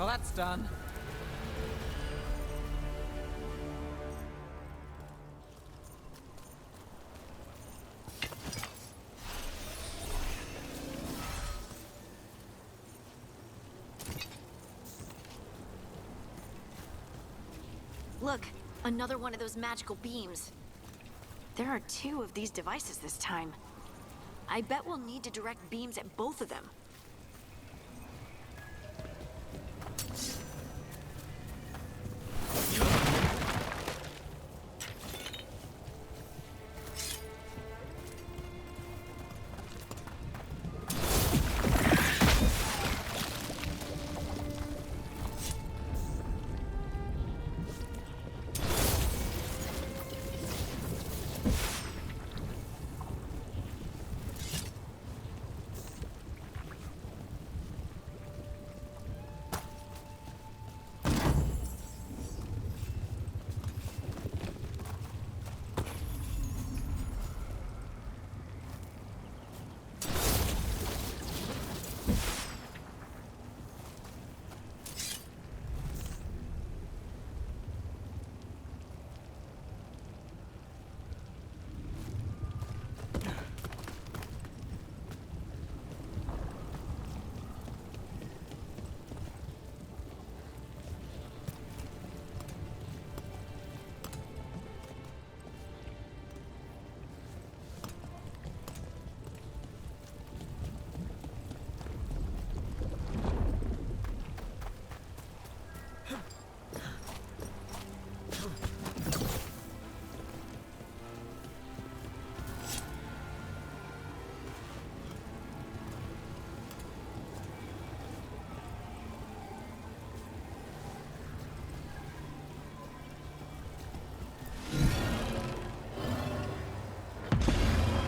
Well, that's done. Look, another one of those magical beams. There are 2 of these devices this time. I bet we'll need to direct beams at both of them.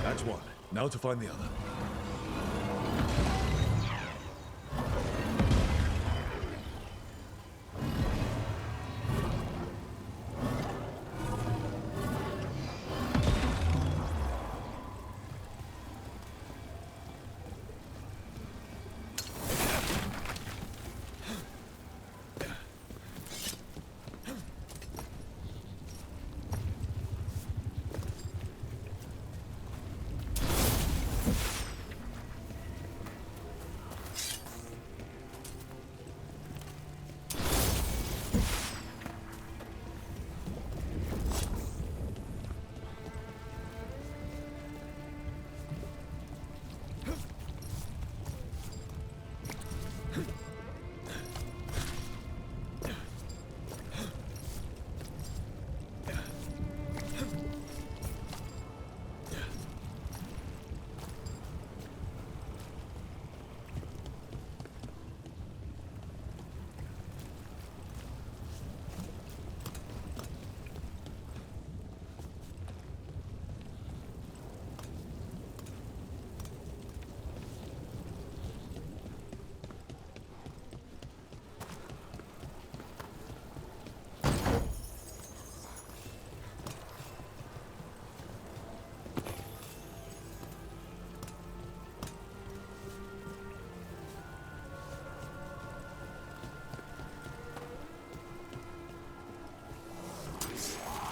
That's one. Now to find the other.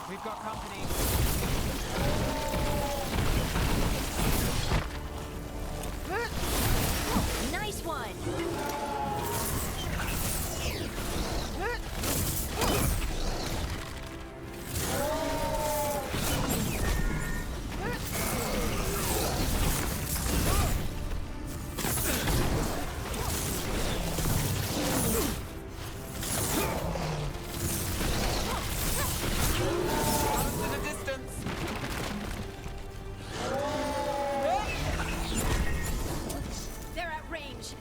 We've got company. Nice one! They're at range.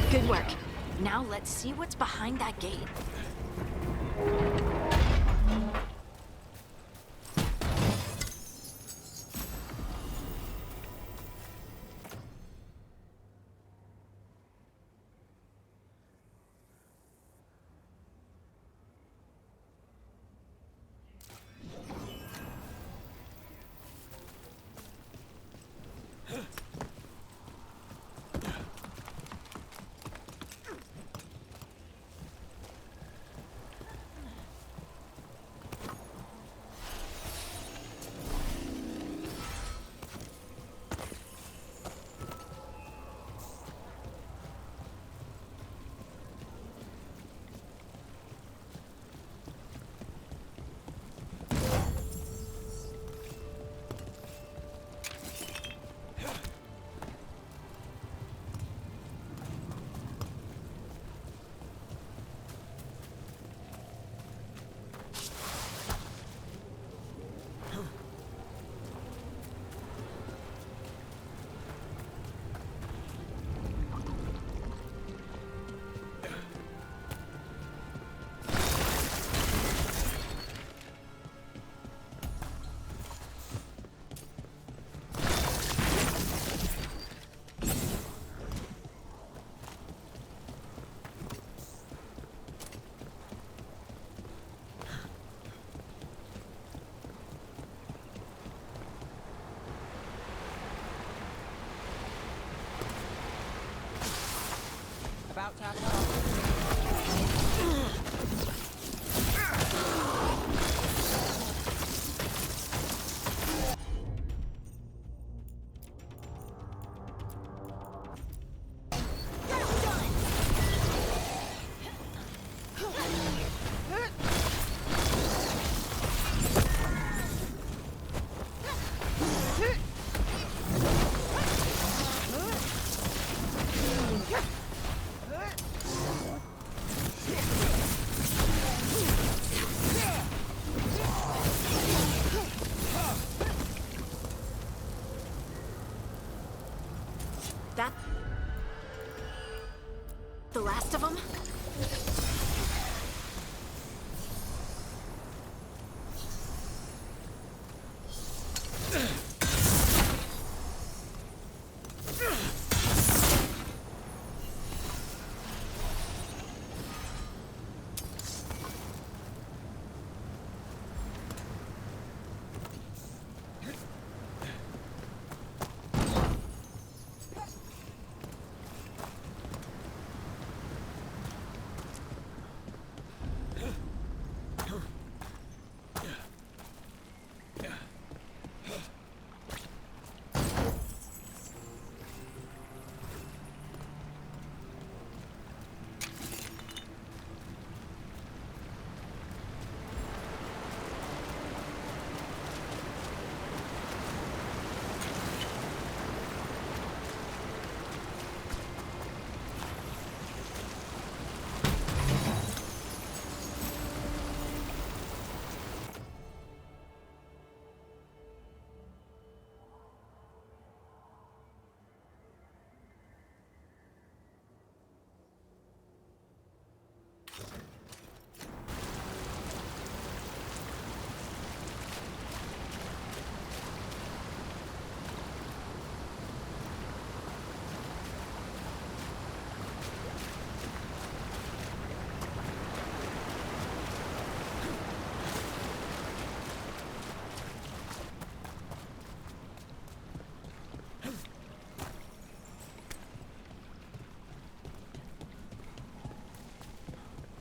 Good work. Now let's see what's behind that gate. About tapped out. That... the last of them?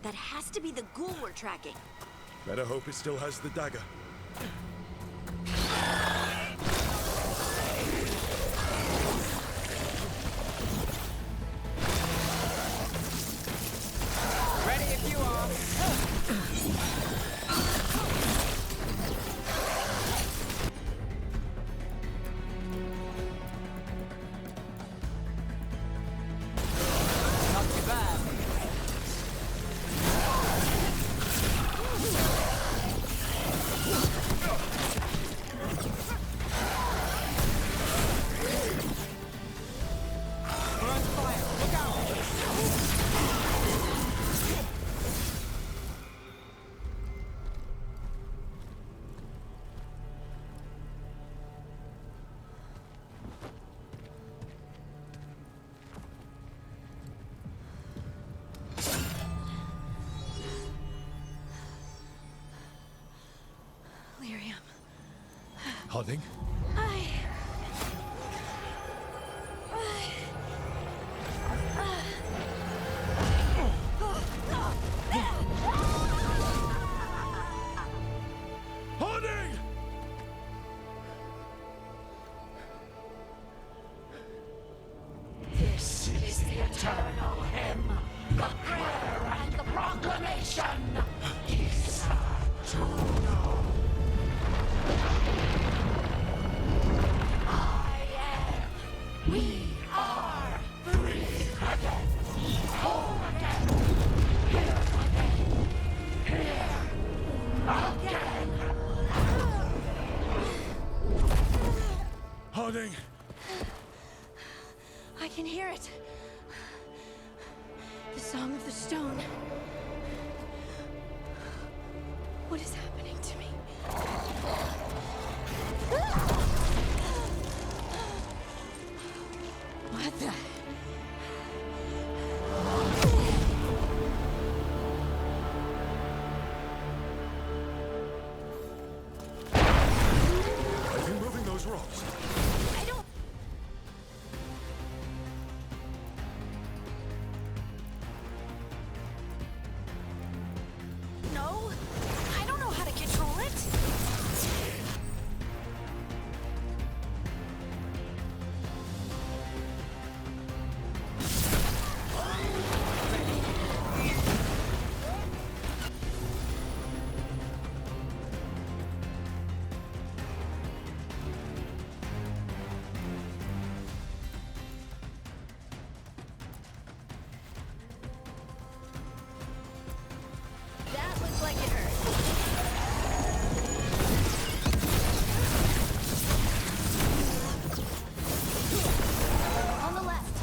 That has to be the ghoul we're tracking. Better hope it still has the dagger. Ready if you are. Not too bad. We're on fire. Look out. Lyrium. Harding? Harding! This is the eternal hymn, the prayer and the proclamation. Isa to know. I am. We are free again. Home again. Here again. Here again. Harding! I can hear it. The Song of the Stone. What is happening to me? What the? Are you moving those rocks? I don't. No, I don't know how to control it. That looks like it hurt. On the left.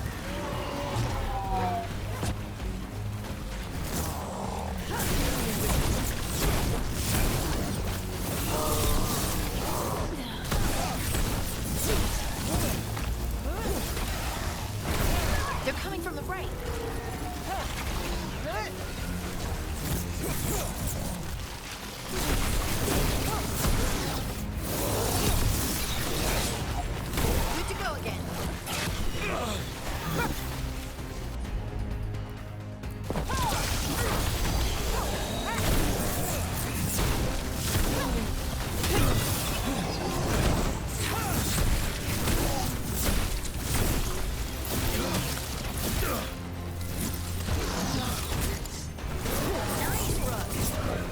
They're coming from the right. Good to go again. Nice, Rook.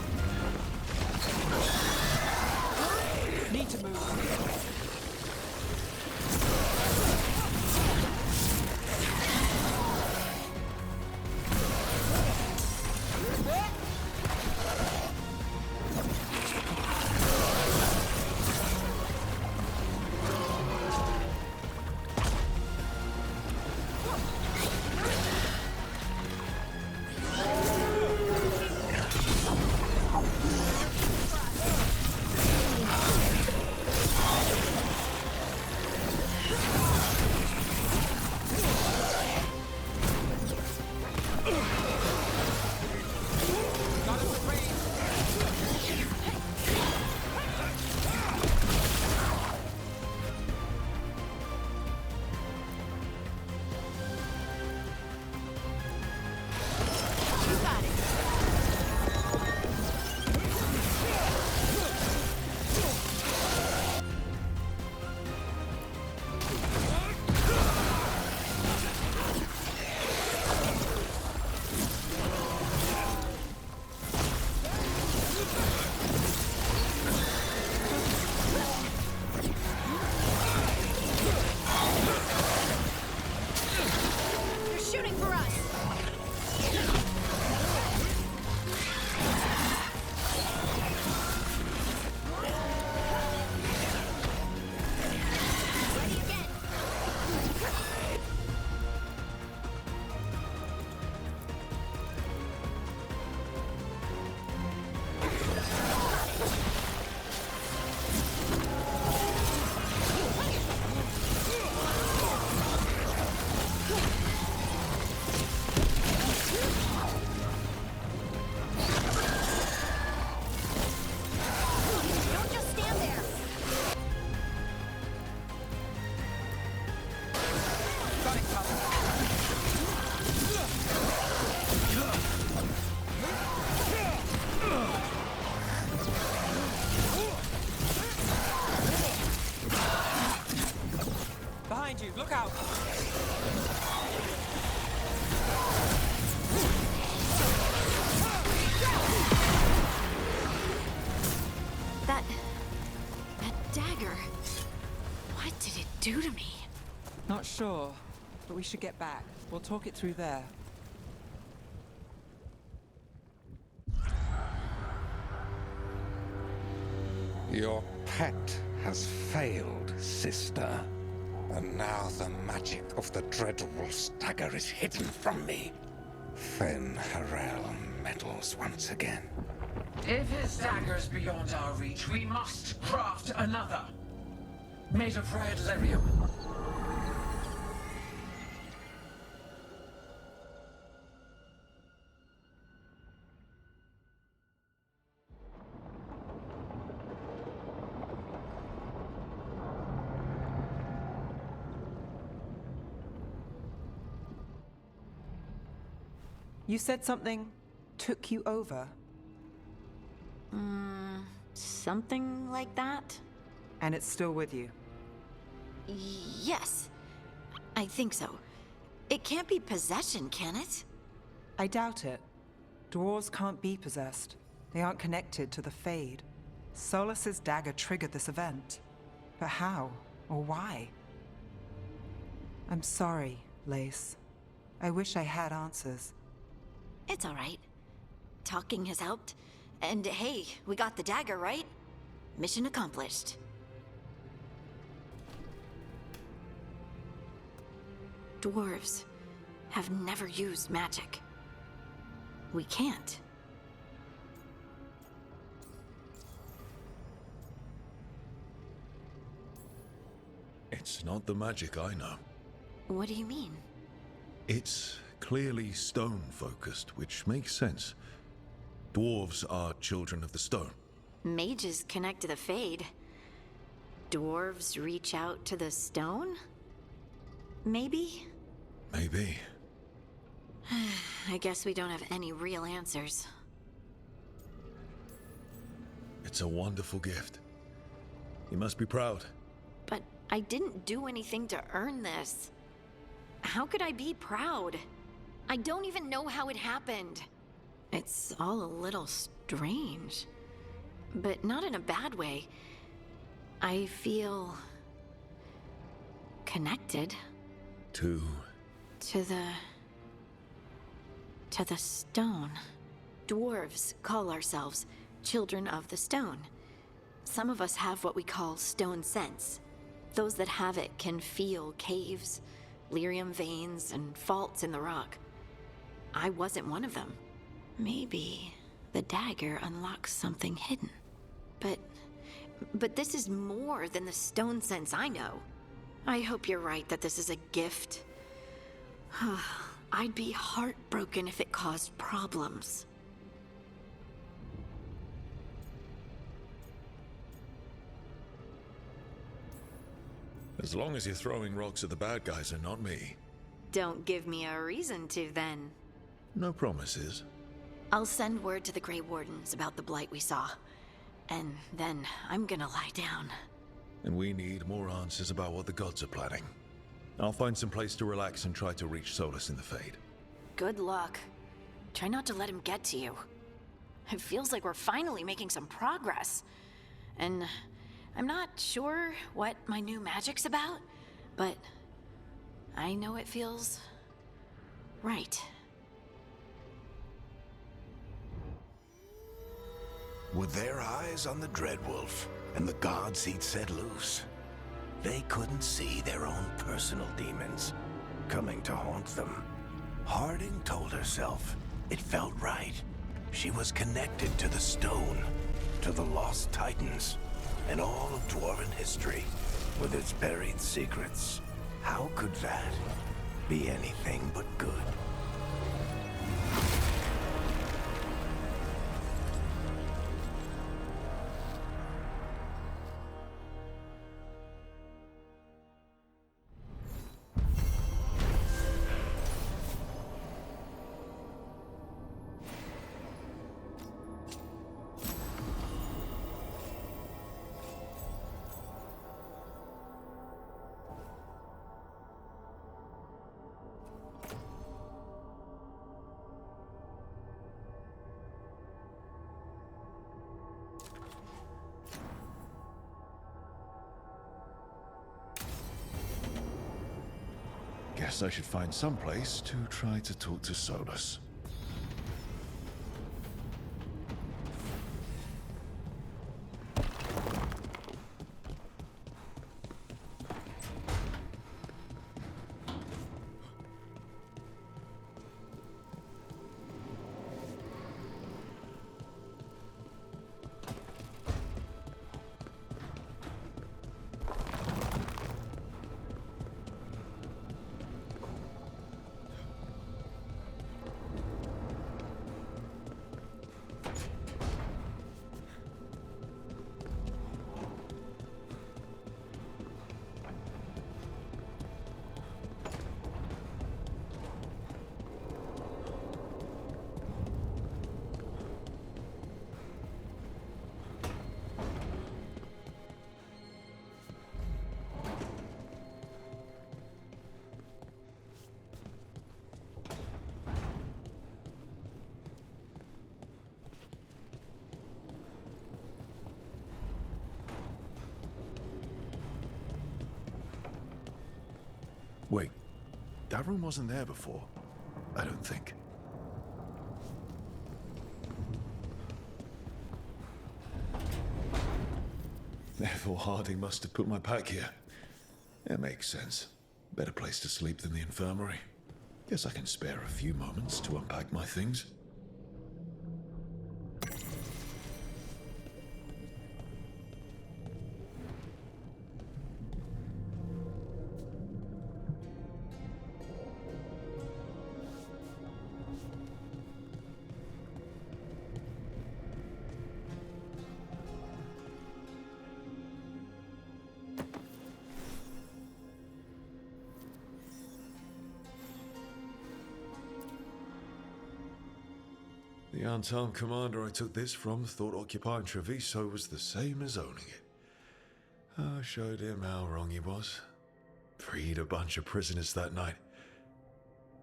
for us! Ready again! Don't just stand there! Got it covered. Behind you, look out! That dagger. What did it do to me? Not sure, but we should get back. We'll talk it through there. Your pet has failed, sister. And now the magic of the dreadful dagger is hidden from me. Fen Harel meddles once again. If his dagger's beyond our reach, we must craft another. Made of red lyrium. You said something took you over, Something like that? and it's still with you. Yes. I think so. It can't be possession, can it? I doubt it. Dwarves can't be possessed. They aren't connected to the Fade. Solas's dagger triggered this event. But how? Or why? I'm sorry, Lace. I wish I had answers. It's all right. Talking has helped. And hey, we got the dagger, right? Mission accomplished. Dwarves have never used magic. We can't. It's not the magic I know. What do you mean? It's clearly stone-focused, which makes sense. Dwarves are children of the stone. Mages connect to the Fade. Dwarves reach out to the stone? Maybe? Maybe. I guess we don't have any real answers. It's a wonderful gift. You must be proud. But I didn't do anything to earn this. How could I be proud? I don't even know how it happened. It's all a little strange. But not in a bad way. I feel connected To... to the stone. Dwarves call ourselves children of the stone. Some of us have what we call stone sense. Those that have it can feel caves, lyrium veins, and faults in the rock. I wasn't one of them. Maybe the dagger unlocks something hidden. But this is more than the stone sense I know. I hope you're right that this is a gift. I'd be heartbroken if it caused problems. As long as you're throwing rocks at the bad guys and not me. Don't give me a reason to, then. No promises. I'll send word to the Grey Wardens about the blight we saw. And then I'm gonna lie down. And we need more answers about what the gods are planning. I'll find some place to relax and try to reach Solus in the Fade. Good luck. Try not to let him get to you. It feels like we're finally making some progress. And I'm not sure what my new magic's about, but I know it feels Right. With their eyes on the Dreadwolf and the gods he'd set loose, they couldn't see their own personal demons coming to haunt them. Harding told herself it felt right. She was connected to the stone, to the lost titans, and all of dwarven history with its buried secrets. How could that be anything but good? Guess I should find some place to try to talk to Solus. Wait, that room wasn't there before. I don't think. Therefore, Harding must have put my pack here. It makes sense. Better place to sleep than the infirmary. Guess I can spare a few moments to unpack my things. The unarmed commander I took this from thought occupying Treviso was the same as owning it. I showed him how wrong he was. Freed a bunch of prisoners that night,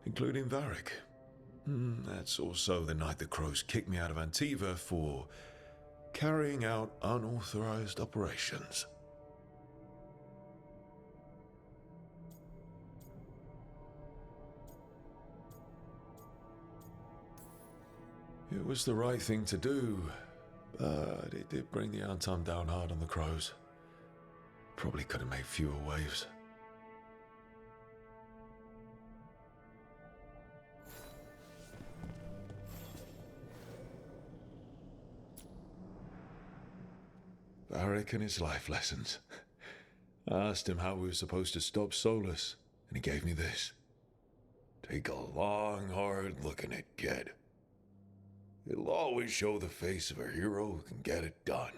including Varric. That's also the night the Crows kicked me out of Antiva for carrying out unauthorized operations. It was the right thing to do, but it did bring the Antum down hard on the Crows. Probably could have made fewer waves. Varric and his life lessons. I asked him how we were supposed to stop Solus, and he gave me this. Take a long, hard look at it, kid. It'll always show the face of a hero who can get it done.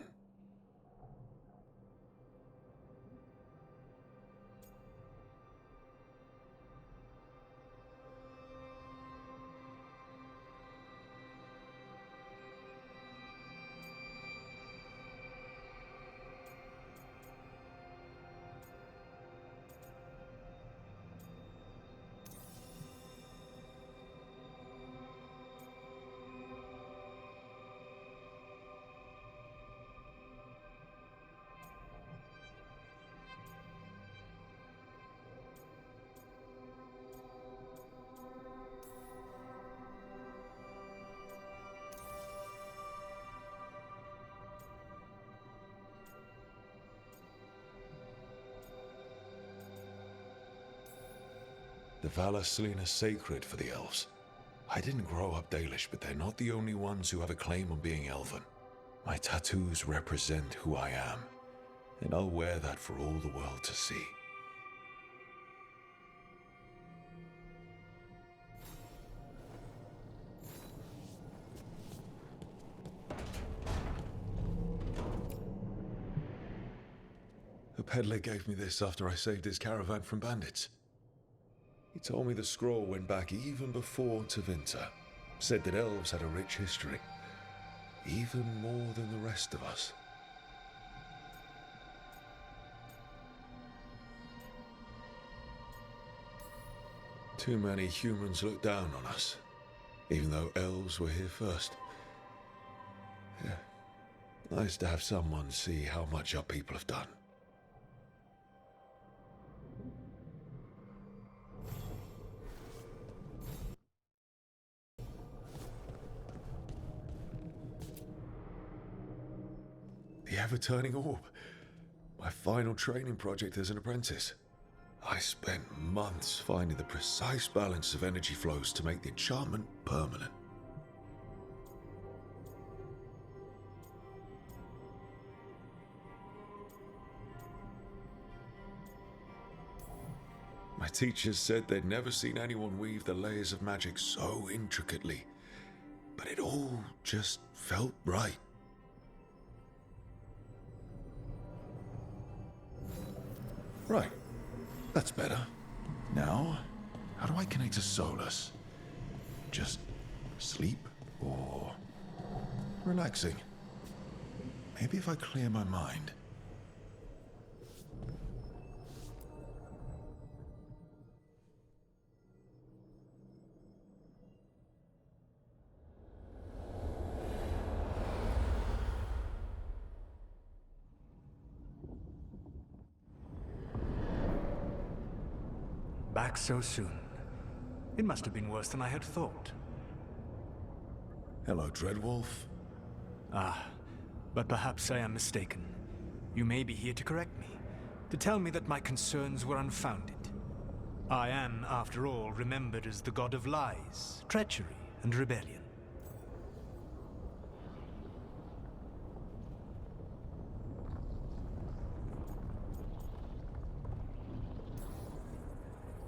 The Valaslin are sacred for the elves. I didn't grow up Dalish, but they're not the only ones who have a claim on being elven. My tattoos represent who I am, and I'll wear that for all the world to see. A peddler gave me this after I saved his caravan from bandits. He told me the scroll went back even before Tevinter. Said that elves had a rich history, even more than the rest of us. Too many humans look down on us, even though elves were here first. Yeah, nice to have someone see how much our people have done. The ever-turning orb. My final training project as an apprentice. I spent months finding the precise balance of energy flows to make the enchantment permanent. My teachers said they'd never seen anyone weave the layers of magic so intricately, but it all just felt right. Right. That's better. Now, how do I connect to Solus? Just sleep or relaxing? Maybe if I clear my mind. Back so soon. It must have been worse than I had thought. Hello, Dreadwolf. Ah, but perhaps I am mistaken. You may be here to correct me, to tell me that my concerns were unfounded. I am, after all, remembered as the god of lies, treachery, and rebellion.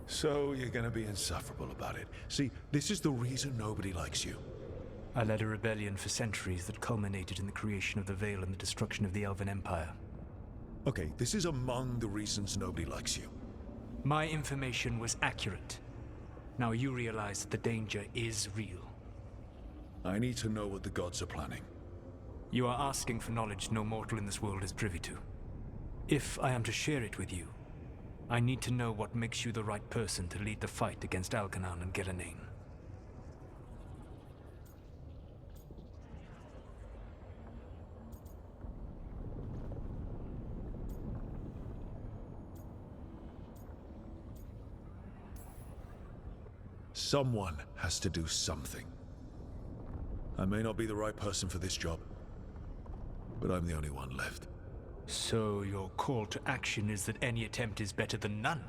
So you're gonna be insufferable about it. See, this is the reason nobody likes you. I led a rebellion for centuries that culminated in the creation of the Veil and the destruction of the Elven Empire. Okay, this is among the reasons nobody likes you. My information was accurate. Now you realize that the danger is real. I need to know what the gods are planning. You are asking for knowledge no mortal in this world is privy to. If I am to share it with you, I need to know what makes you the right person to lead the fight against Algernon and Gillenane. Someone has to do something. I may not be the right person for this job, but I'm the only one left. So your call to action is that any attempt is better than none?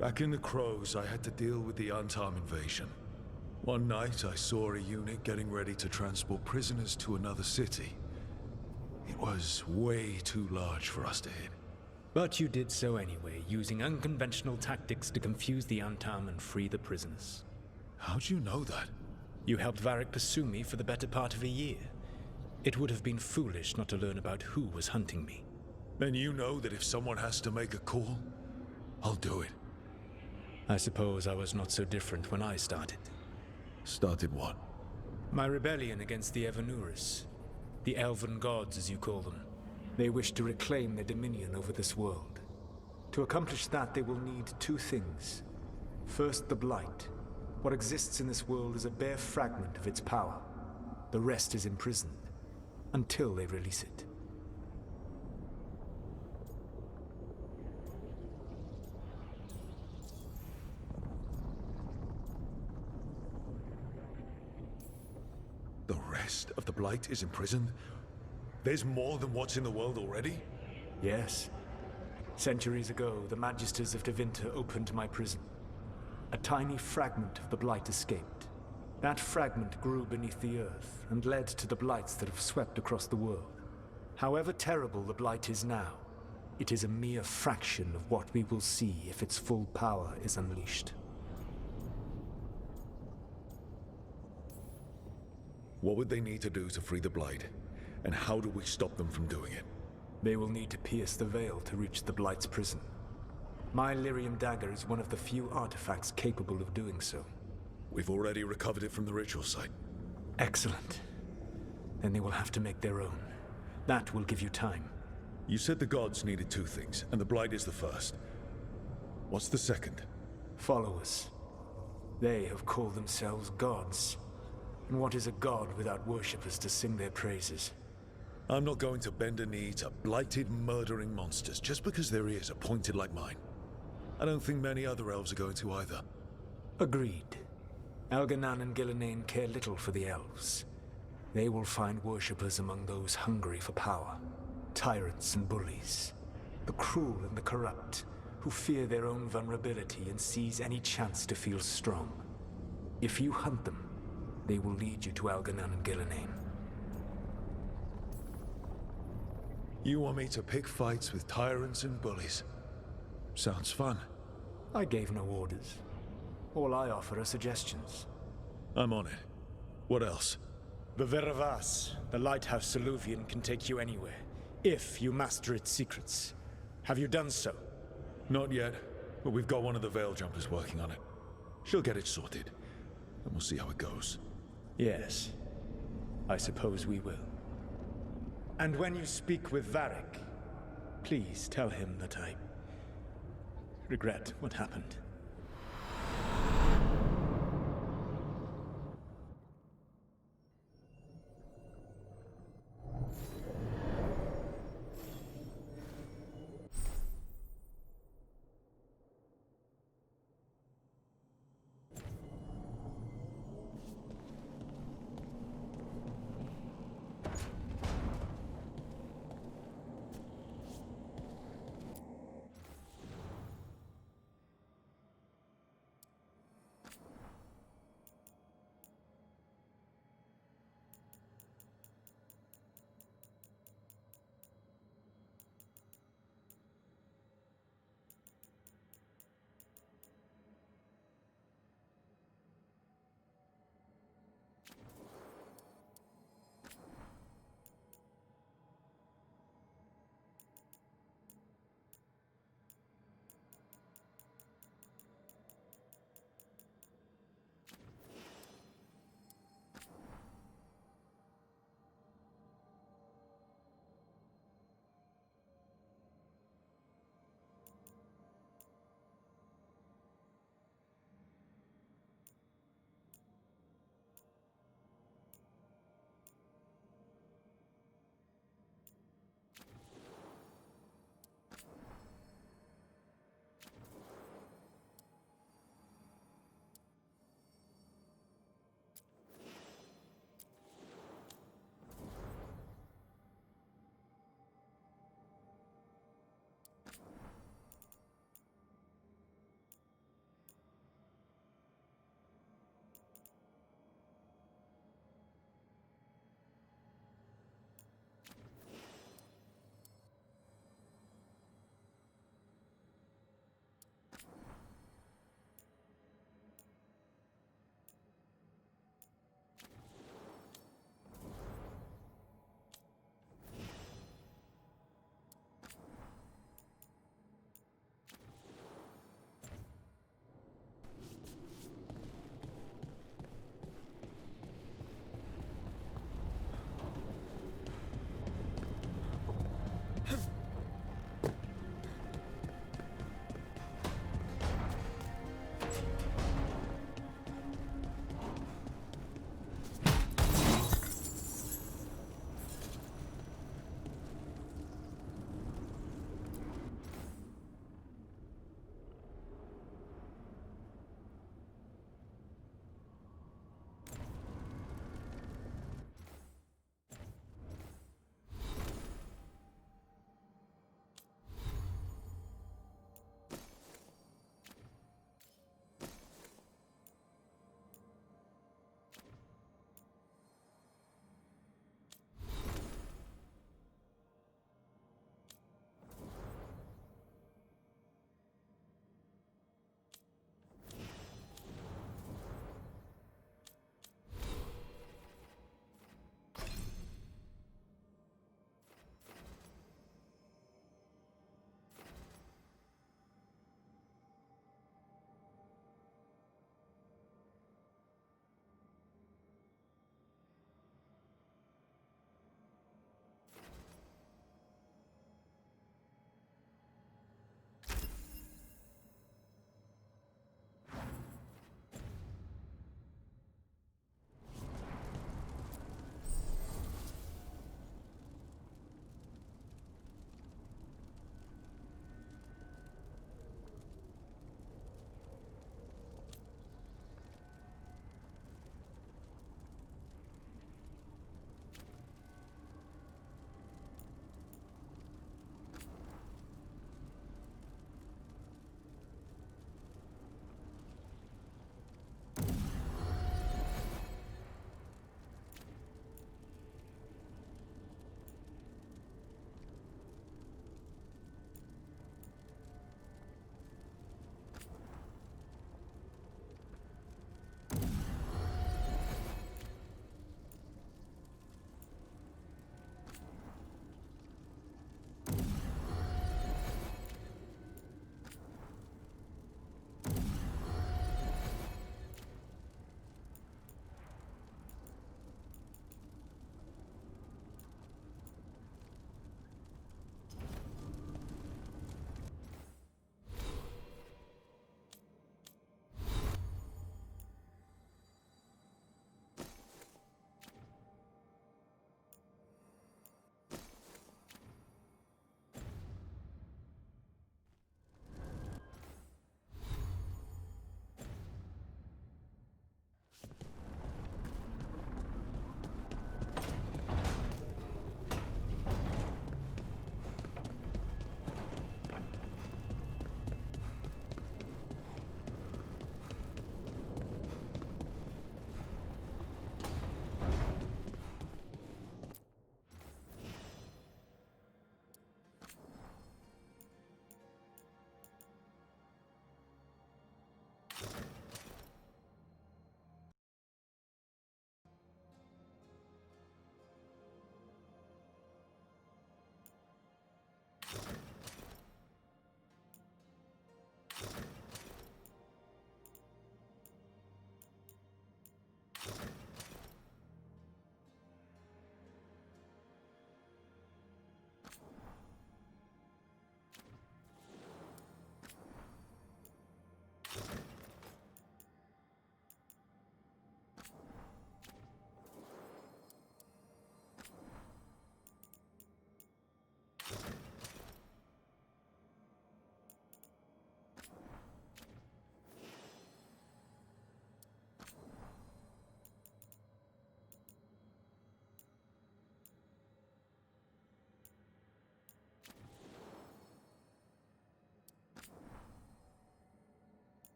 Back in the Crows, I had to deal with the Antarm invasion. One night, I saw a unit getting ready to transport prisoners to another city. It was way too large for us to hit. But you did so anyway, using unconventional tactics to confuse the Antarm and free the prisoners. How'd you know that? You helped Varric pursue me for the better part of a year. It would have been foolish not to learn about who was hunting me. Then you know that if someone has to make a call, I'll do it. I suppose I was not so different when I started. Started what? My rebellion against the Evanuris. The Elven Gods, as you call them. They wish to reclaim their dominion over this world. To accomplish that, they will need two things. First, the Blight. What exists in this world is a bare fragment of its power. The rest is imprisoned, until they release it. The rest of the Blight is imprisoned? There's more than what's in the world already? Yes. Centuries ago, the Magisters of Tevinter opened my prison. a tiny fragment of the Blight escaped. That fragment grew beneath the earth and led to the Blights that have swept across the world. However terrible the Blight is now, it is a mere fraction of what we will see if its full power is unleashed. What would they need to do to free the Blight? And how do we stop them from doing it? They will need to pierce the veil to reach the Blight's prison. My Lyrium dagger is one of the few artifacts capable of doing so. We've already recovered it from the ritual site. Excellent. Then they will have to make their own. That will give you time. You said the gods needed two things, and the Blight is the first. What's the second? Followers. They have called themselves gods. And what is a god without worshippers to sing their praises? I'm not going to bend a knee to blighted, murdering monsters just because their ears are pointed like mine. I don't think many other elves are going to either. Agreed. Elganan and Gillenane care little for the elves. They will find worshippers among those hungry for power. Tyrants and bullies. The cruel and the corrupt, who fear their own vulnerability and seize any chance to feel strong. If you hunt them, they will lead you to Elganan and Gillenane. You want me to pick fights with tyrants and bullies? Sounds fun. I gave no orders. All I offer are suggestions. I'm on it. What else? The Veravas, the lighthouse Soluvian, can take you anywhere, if you master its secrets. Have you done so? Not yet, but we've got one of the Veil Jumpers working on it. She'll get it sorted, and we'll see how it goes. Yes. I suppose we will. And when you speak with Varric, please tell him that I regret what happened.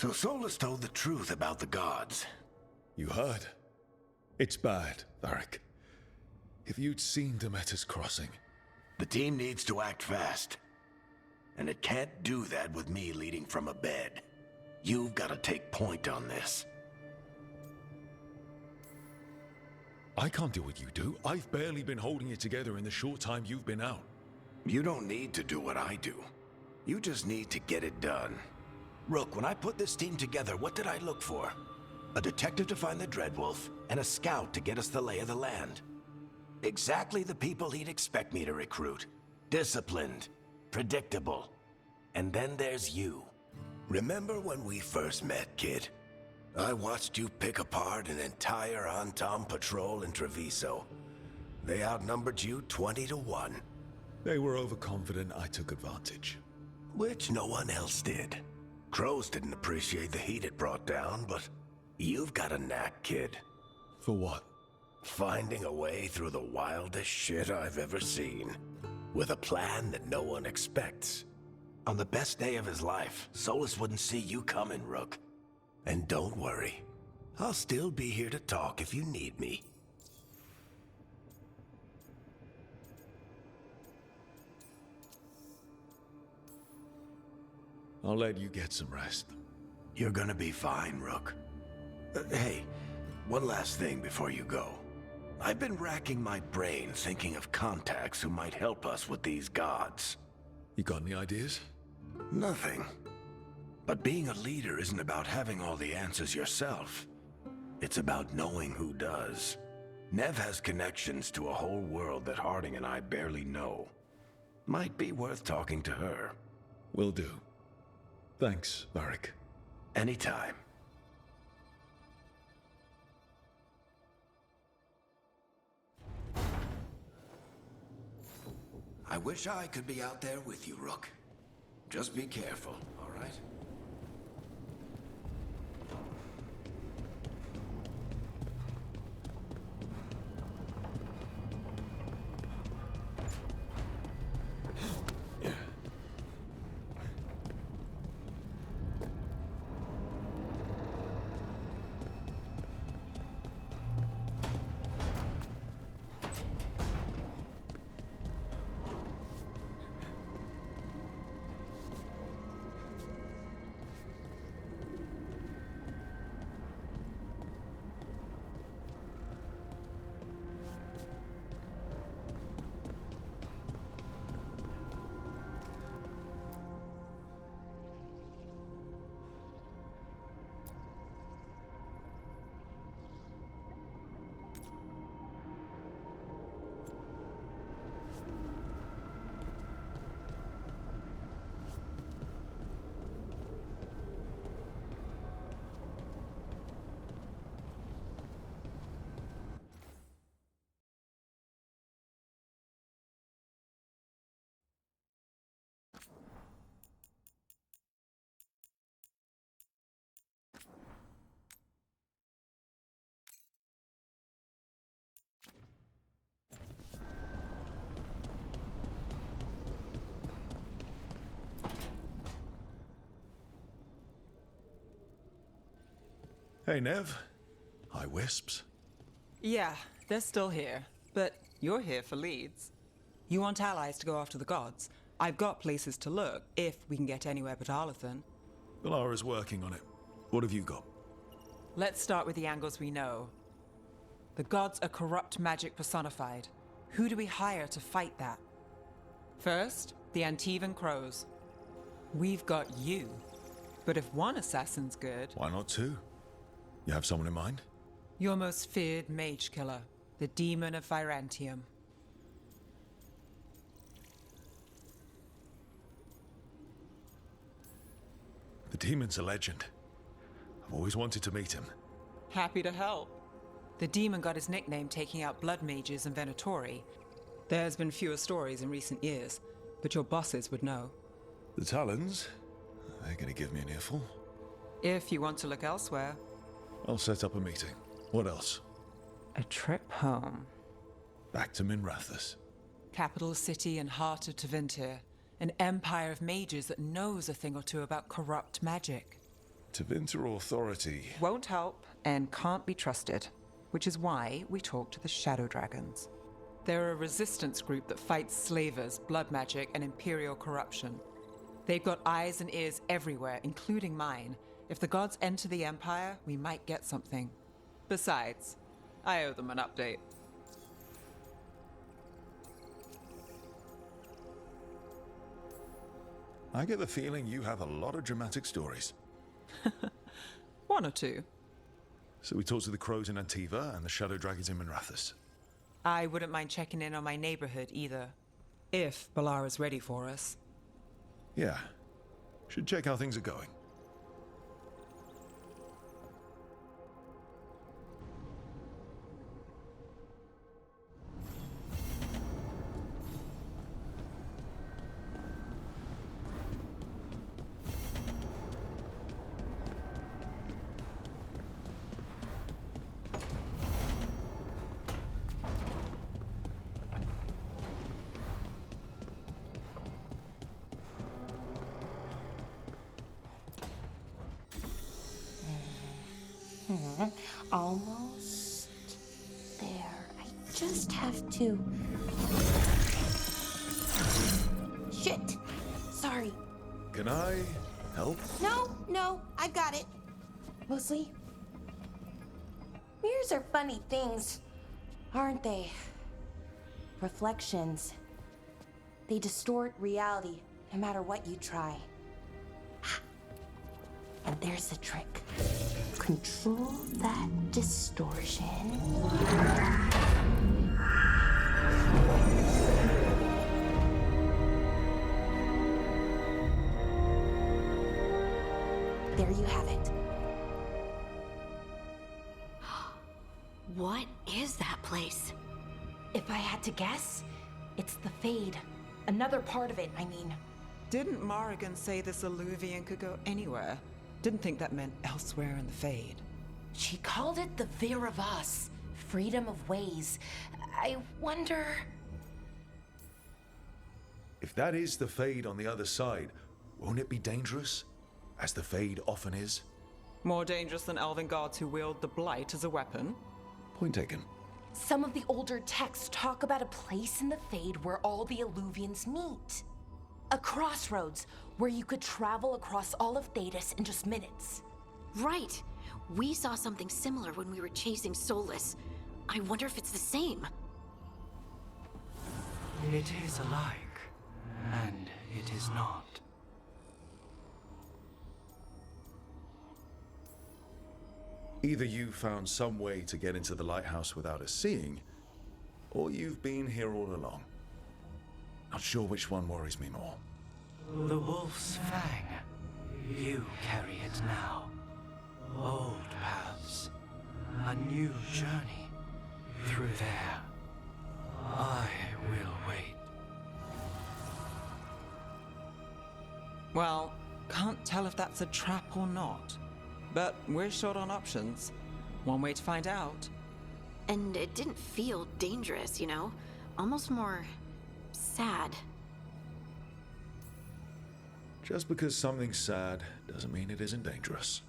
So Solus told the truth about the gods. You heard? It's bad, Varric. If you'd seen Demeter's crossing... The team needs to act fast. And it can't do that with me leading from a bed. You've got to take point on this. I can't do what you do. I've barely been holding it together in the short time you've been out. You don't need to do what I do. You just need to get it done. Rook, when I put this team together, what did I look for? A detective to find the Dreadwolf, and a scout to get us the lay of the land. Exactly the people he'd expect me to recruit. Disciplined, predictable. And then there's you. Remember when we first met, kid? I watched you pick apart an entire Antom patrol in Treviso. They outnumbered you 20 to 1. They were overconfident. I took advantage. Which no one else did. Crows didn't appreciate the heat it brought down, but you've got a knack, kid. For what? Finding a way through the wildest shit I've ever seen. With a plan that no one expects. On the best day of his life, Solus wouldn't see you coming, Rook. And don't worry. I'll still be here to talk if you need me. I'll let you get some rest. You're gonna be fine, Rook. Hey, one last thing before you go. I've been racking my brain thinking of contacts who might help us with these gods. You got any ideas? Nothing. But being a leader isn't about having all the answers yourself. It's about knowing who does. Nev has connections to a whole world that Harding and I barely know. Might be worth talking to her. Will do. Thanks, Varric. Anytime. I wish I could be out there with you, Rook. Just be careful, all right? Hey, Nev. Hi, Wisps. Yeah, they're still here. But you're here for leads. You want allies to go after the gods? I've got places to look, if we can get anywhere but Arlathan. Valara's working on it. What have you got? Let's start with the angles we know. The gods are corrupt magic personified. Who do we hire to fight that? First, the Antivan Crows. We've got you. But if one assassin's good... Why not two? You have someone in mind? Your most feared mage killer, the Demon of Virantium. The demon's a legend. I've always wanted to meet him. Happy to help. The demon got his nickname taking out blood mages and Venatori. There's been fewer stories in recent years, but your bosses would know. The Talons? They're gonna give me an earful. If you want to look elsewhere. I'll set up a meeting. What else? A trip home. Back to Minrathous. Capital city and heart of Tevinter. An empire of mages that knows a thing or two about corrupt magic. Tevinter authority. Won't help and can't be trusted, which is why we talk to the Shadow Dragons. They're a resistance group that fights slavers, blood magic, and imperial corruption. They've got eyes and ears everywhere, including mine. If the gods enter the Empire, we might get something. Besides, I owe them an update. I get the feeling you have a lot of dramatic stories. One or two. So we talked to the crows in Antiva and the shadow dragons in Minrathous. I wouldn't mind checking in on my neighborhood either. If Balara's ready for us. Yeah. Should check how things are going. Almost there. I just have to... Shit! Sorry. Can I help? No, I've got it. Mostly, mirrors are funny things, aren't they? Reflections. They distort reality, no matter what you try. And there's the trick. Control that distortion. There you have it. What is that place? If I had to guess, it's the Fade. Another part of it, I mean. Didn't Morrigan say this Illuvian could go anywhere? Didn't think that meant elsewhere in the Fade. She called it the Vir of Us, freedom of ways. I wonder... If that is the Fade on the other side, won't it be dangerous? As the Fade often is? More dangerous than elven gods who wield the blight as a weapon? Point taken. Some of the older texts talk about a place in the Fade where all the Illuvians meet. A crossroads where you could travel across all of Thedas in just minutes. Right. We saw something similar when we were chasing Soulless. I wonder if it's the same. It is alike, and it is not. Either you found some way to get into the lighthouse without us seeing, or you've been here all along. Not sure which one worries me more. The wolf's fang. You carry it now. Old paths. A new journey. Through there. I will wait. Well, can't tell if that's a trap or not. But we're short on options. One way to find out. And it didn't feel dangerous, you know? Almost more... sad. Just because something's sad doesn't mean it isn't dangerous.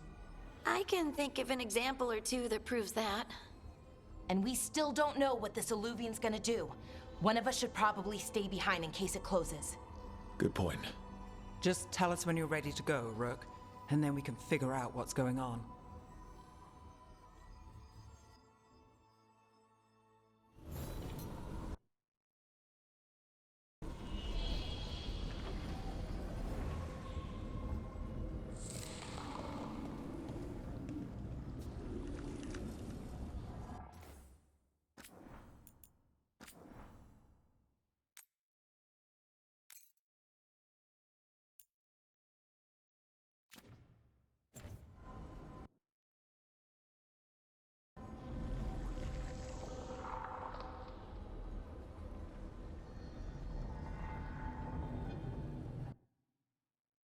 I can think of an example or two that proves that. And we still don't know what this Illuvian's gonna do. One of us should probably stay behind in case it closes. Good point. Just tell us when you're ready to go, Rook, and then we can figure out what's going on.